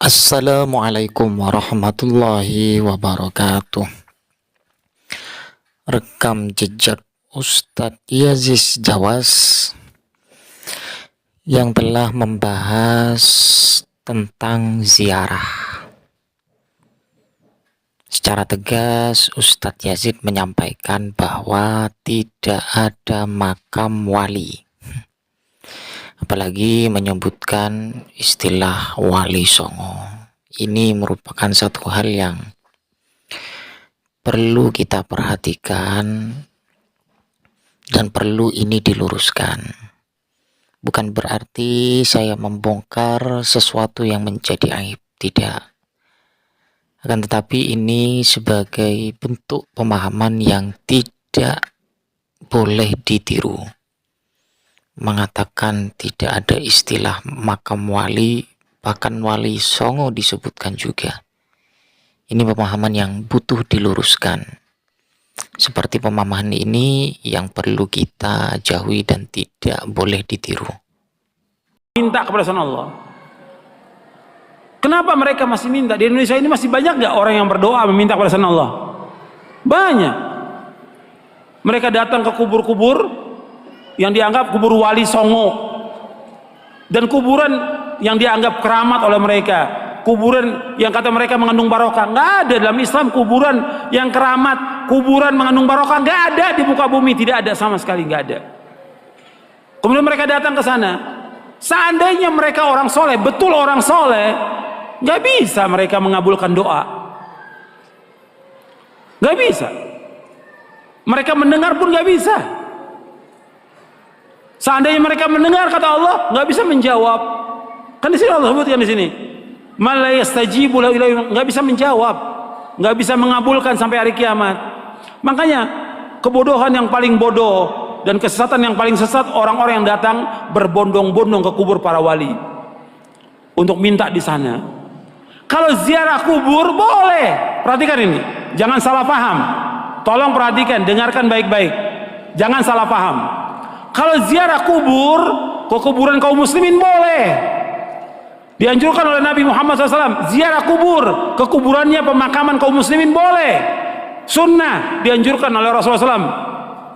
Assalamualaikum warahmatullahi wabarakatuh. Rekam jejak Ustadz Yazis Jawas yang telah membahas tentang ziarah. Secara tegas, Ustadz Yazid menyampaikan bahwa tidak ada makam wali, apalagi menyebutkan istilah wali songo. Ini merupakan satu hal yang perlu kita perhatikan dan perlu ini diluruskan. Bukan berarti saya membongkar sesuatu yang menjadi aib, tidak. Akan tetapi ini sebagai bentuk pemahaman yang tidak boleh ditiru. Mengatakan tidak ada istilah makam wali, bahkan wali songo disebutkan juga. Ini pemahaman yang butuh diluruskan. Seperti pemahaman ini yang perlu kita jauhi dan tidak boleh ditiru. Minta kepada Allah. Kenapa mereka masih minta? Di Indonesia ini masih banyak nggak orang yang berdoa meminta kepada Allah? Banyak. Mereka datang ke kubur-kubur yang dianggap kubur wali songo, dan kuburan yang dianggap keramat oleh mereka, kuburan yang kata mereka mengandung barokah. Nggak ada dalam Islam kuburan yang keramat, kuburan mengandung barokah, nggak ada di muka bumi, tidak ada sama sekali, nggak ada. Kemudian mereka datang ke sana. Seandainya mereka orang soleh, betul orang soleh, nggak bisa mereka mengabulkan doa, nggak bisa. Mereka mendengar pun nggak bisa. Seandainya mereka mendengar kata Allah, nggak bisa menjawab. Kan di sini Allah sebutkan di sini, malayastajibu lahu, nggak bisa menjawab, nggak bisa mengabulkan sampai hari kiamat. Makanya kebodohan yang paling bodoh dan kesesatan yang paling sesat orang-orang yang datang berbondong-bondong ke kubur para wali untuk minta di sana. Kalau ziarah kubur boleh, perhatikan ini, jangan salah paham. Tolong perhatikan, dengarkan baik-baik, jangan salah paham. Kalau ziarah kubur ke kuburan kaum muslimin boleh, dianjurkan oleh Nabi Muhammad SAW. Ziarah kubur ke kuburannya pemakaman kaum muslimin boleh, sunnah, dianjurkan oleh Rasulullah SAW.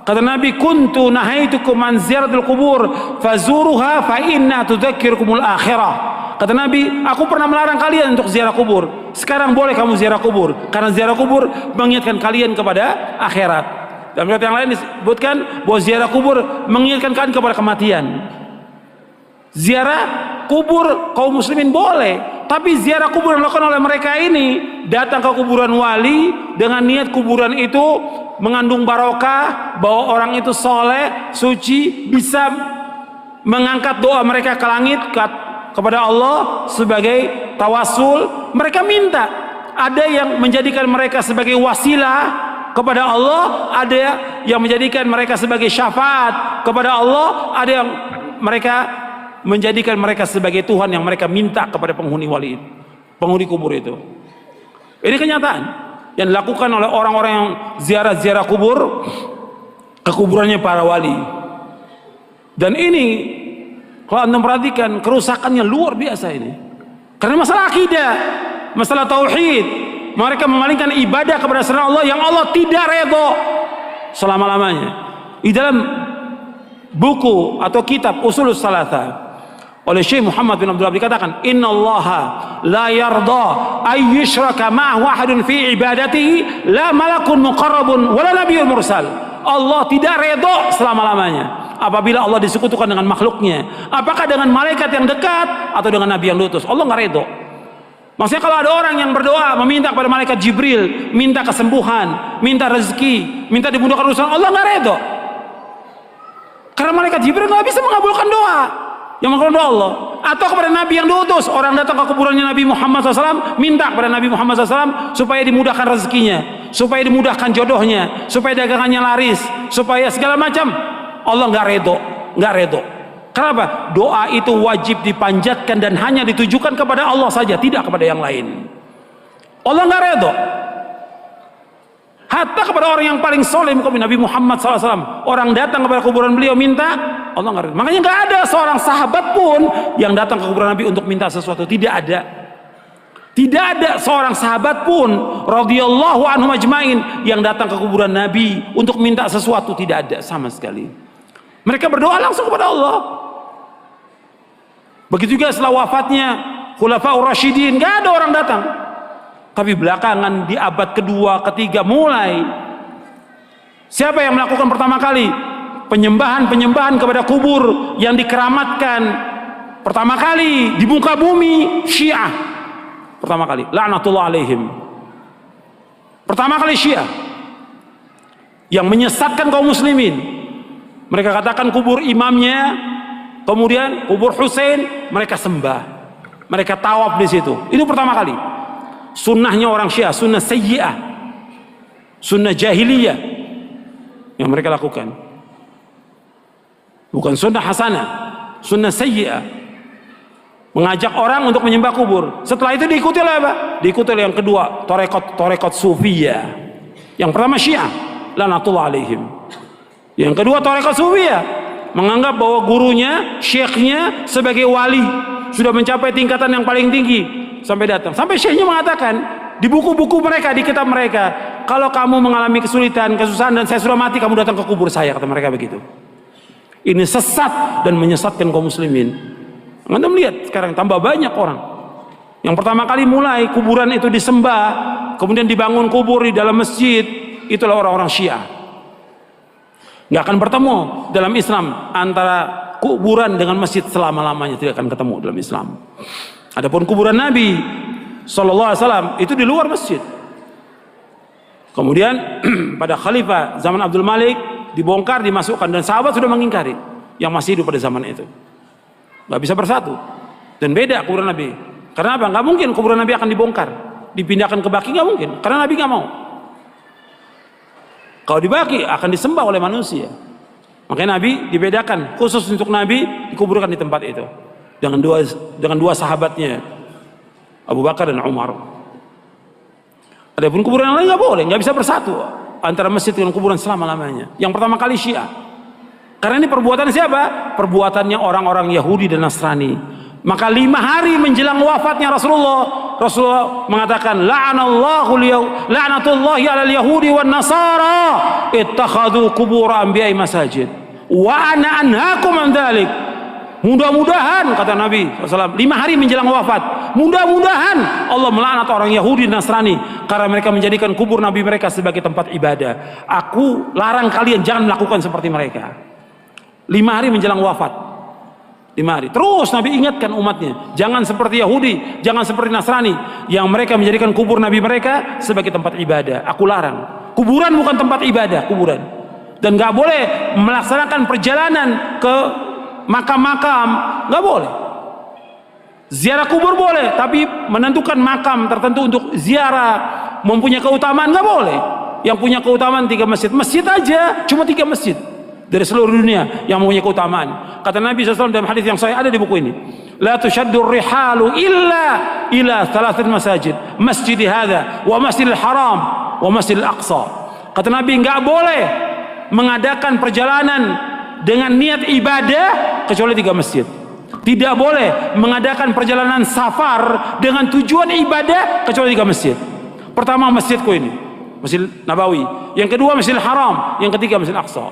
Kata Nabi, kuntu nahaitukum an ziyaratul kubur fazuruha fa inna tudzakirukumul akhirah. Kata Nabi, aku pernah melarang kalian untuk ziarah kubur, sekarang boleh kamu ziarah kubur, karena ziarah kubur mengingatkan kalian kepada akhirat. Dalam riwayat yang lain disebutkan bahwa ziarah kubur mengingatkan kalian kepada kematian. Ziarah kubur kaum muslimin boleh, tapi ziarah kubur yang dilakukan oleh mereka ini, datang ke kuburan wali dengan niat kuburan itu mengandung barokah, bahwa orang itu soleh, suci, bisa mengangkat doa mereka ke langit kepada Allah sebagai tawasul. Mereka minta, ada yang menjadikan mereka sebagai wasilah kepada Allah, ada yang menjadikan mereka sebagai syafaat kepada Allah, ada yang mereka menjadikan mereka sebagai Tuhan yang mereka minta kepada penghuni wali, penghuni kubur itu. Ini kenyataan yang dilakukan oleh orang-orang yang ziarah-ziarah kubur ke kuburannya para wali. Dan ini kalau Anda perhatikan, kerusakannya luar biasa ini. Karena masalah akidah, masalah tauhid, mereka memalingkan ibadah kepada selain Allah yang Allah tidak redho selama-lamanya. Di dalam buku atau kitab Ushulus Tsalatsa oleh Syekh Muhammad bin Abdullah dikatakan, innallaha la yarda ay yushraka ma'ahu ahadun fi ibadatihi, la malakun muqarrabun wala nabiyyun mursal. Allah tidak redho selama-lamanya apabila Allah disekutukan dengan makhluknya, apakah dengan malaikat yang dekat atau dengan nabi yang diutus. Allah nggak redho. Maksudnya kalau ada orang yang berdoa meminta kepada malaikat Jibril, minta kesembuhan, minta rezeki, minta dimudahkan urusan, Allah nggak redho. Karena malaikat Jibril nggak bisa mengabulkan doa yang mengabulkan doa Allah. Atau kepada nabi yang diutus, orang datang ke kuburannya Nabi Muhammad SAW, minta kepada Nabi Muhammad SAW supaya dimudahkan rezekinya, supaya dimudahkan jodohnya, supaya dagangannya laris, supaya segala macam. Allah nggak redho, nggak redho. Kenapa? Doa itu wajib dipanjatkan dan hanya ditujukan kepada Allah saja, tidak kepada yang lain. Allah nggak redho. Hatta kepada orang yang paling soleh, Nabi Muhammad SAW, orang datang kepada kuburan beliau minta, Allah nggak redho. Makanya nggak ada seorang sahabat pun yang datang ke kuburan Nabi untuk minta sesuatu, tidak ada. Tidak ada seorang sahabat pun radhiyallahu anhum ajmain yang datang ke kuburan Nabi untuk minta sesuatu, tidak ada sama sekali. Mereka berdoa langsung kepada Allah. Begitu juga setelah wafatnya Khulafaur Rasyidin, nggak ada orang datang. Tapi belakangan di abad kedua, ketiga mulai, siapa yang melakukan pertama kali penyembahan kepada kubur yang dikeramatkan pertama kali di muka bumi? Syiah. Pertama kali, laknatullah alaihim. Pertama kali Syiah yang menyesatkan kaum muslimin. Mereka katakan kubur imamnya, kemudian kubur Husain mereka sembah, mereka tawaf di situ. Itu pertama kali. Sunnahnya orang Syiah, sunnah sayyi'ah, sunnah jahiliyah yang mereka lakukan. Bukan sunnah hasanah, sunnah sayyi'ah. Mengajak orang untuk menyembah kubur. Setelah itu diikuti oleh apa? Diikuti oleh yang kedua, torekot sufiyah. Yang pertama Syiah, laknatullah alaihim. Yang kedua torekot sufiyah, menganggap bahwa gurunya, syekhnya sebagai wali, sudah mencapai tingkatan yang paling tinggi. Sampai datang, sampai syekhnya mengatakan di buku-buku mereka, di kitab mereka, kalau kamu mengalami kesulitan, kesusahan dan saya sudah mati, kamu datang ke kubur saya, kata mereka begitu. Ini sesat dan menyesatkan kaum muslimin. Anda melihat sekarang tambah banyak orang yang pertama kali mulai kuburan itu disembah, kemudian dibangun kubur di dalam masjid. Itulah orang-orang Syiah. Nggak akan bertemu dalam Islam antara kuburan dengan masjid, selama-lamanya tidak akan ketemu dalam Islam. Adapun kuburan Nabi SAW itu di luar masjid. Kemudian pada Khalifah zaman Abdul Malik dibongkar, dimasukkan, dan sahabat sudah mengingkari yang masih hidup pada zaman itu. Nggak bisa bersatu dan beda kuburan Nabi. Karena apa? Nggak mungkin kuburan Nabi akan dibongkar, dipindahkan ke Baqi, nggak mungkin, karena Nabi nggak mau. Kalau di Baqi akan disembah oleh manusia. Makanya Nabi dibedakan, khusus untuk Nabi dikuburkan di tempat itu dengan dua sahabatnya, Abu Bakar dan Umar. Adapun kuburan lain nggak boleh, nggak bisa bersatu antara masjid dengan kuburan selama-lamanya. Yang pertama kali Syiah. Karena ini perbuatan siapa? Perbuatannya orang-orang Yahudi dan Nasrani. Maka 5 hari menjelang wafatnya Rasulullah mengatakan, la'natullahi 'alal yahudi wan nasara ittakhadhu qubur anbiya'i masajid wa ana anhaakum an dzalik. Mudah-mudahan, kata Nabi SAW, 5 hari menjelang wafat, mudah-mudahan Allah melaknat orang Yahudi dan Nasrani karena mereka menjadikan kubur Nabi mereka sebagai tempat ibadah. Aku larang kalian jangan melakukan seperti mereka. 5 hari menjelang wafat, 5 hari. Terus Nabi ingatkan umatnya, jangan seperti Yahudi, jangan seperti Nasrani yang mereka menjadikan kubur Nabi mereka sebagai tempat ibadah. Aku larang. Kuburan bukan tempat ibadah, kuburan. Dan nggak boleh melaksanakan perjalanan ke makam-makam, nggak boleh. Ziarah kubur boleh, tapi menentukan makam tertentu untuk ziarah mempunyai keutamaan nggak boleh. Yang punya keutamaan 3 masjid, masjid aja cuma 3 masjid dari seluruh dunia yang mempunyai keutamaan. Kata Nabi SAW dalam hadis yang sahih, ada di buku ini, la tushaddur rihalu illa ila 3 masajid, masjid hadza wa masjidil haram wa masjidil aqsa. Kata Nabi, nggak boleh mengadakan perjalanan dengan niat ibadah kecuali 3 masjid. Tidak boleh mengadakan perjalanan safar dengan tujuan ibadah kecuali 3 masjid. Pertama masjidku ini, Masjid Nabawi. Yang kedua Masjidil Haram. Yang ketiga Masjid Aqsa.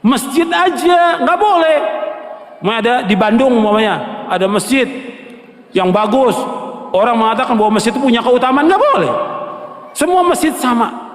Masjid aja nggak boleh. Ada di Bandung umpamanya ada masjid yang bagus, orang mengatakan bahwa masjid itu punya keutamaan, nggak boleh. Semua masjid sama.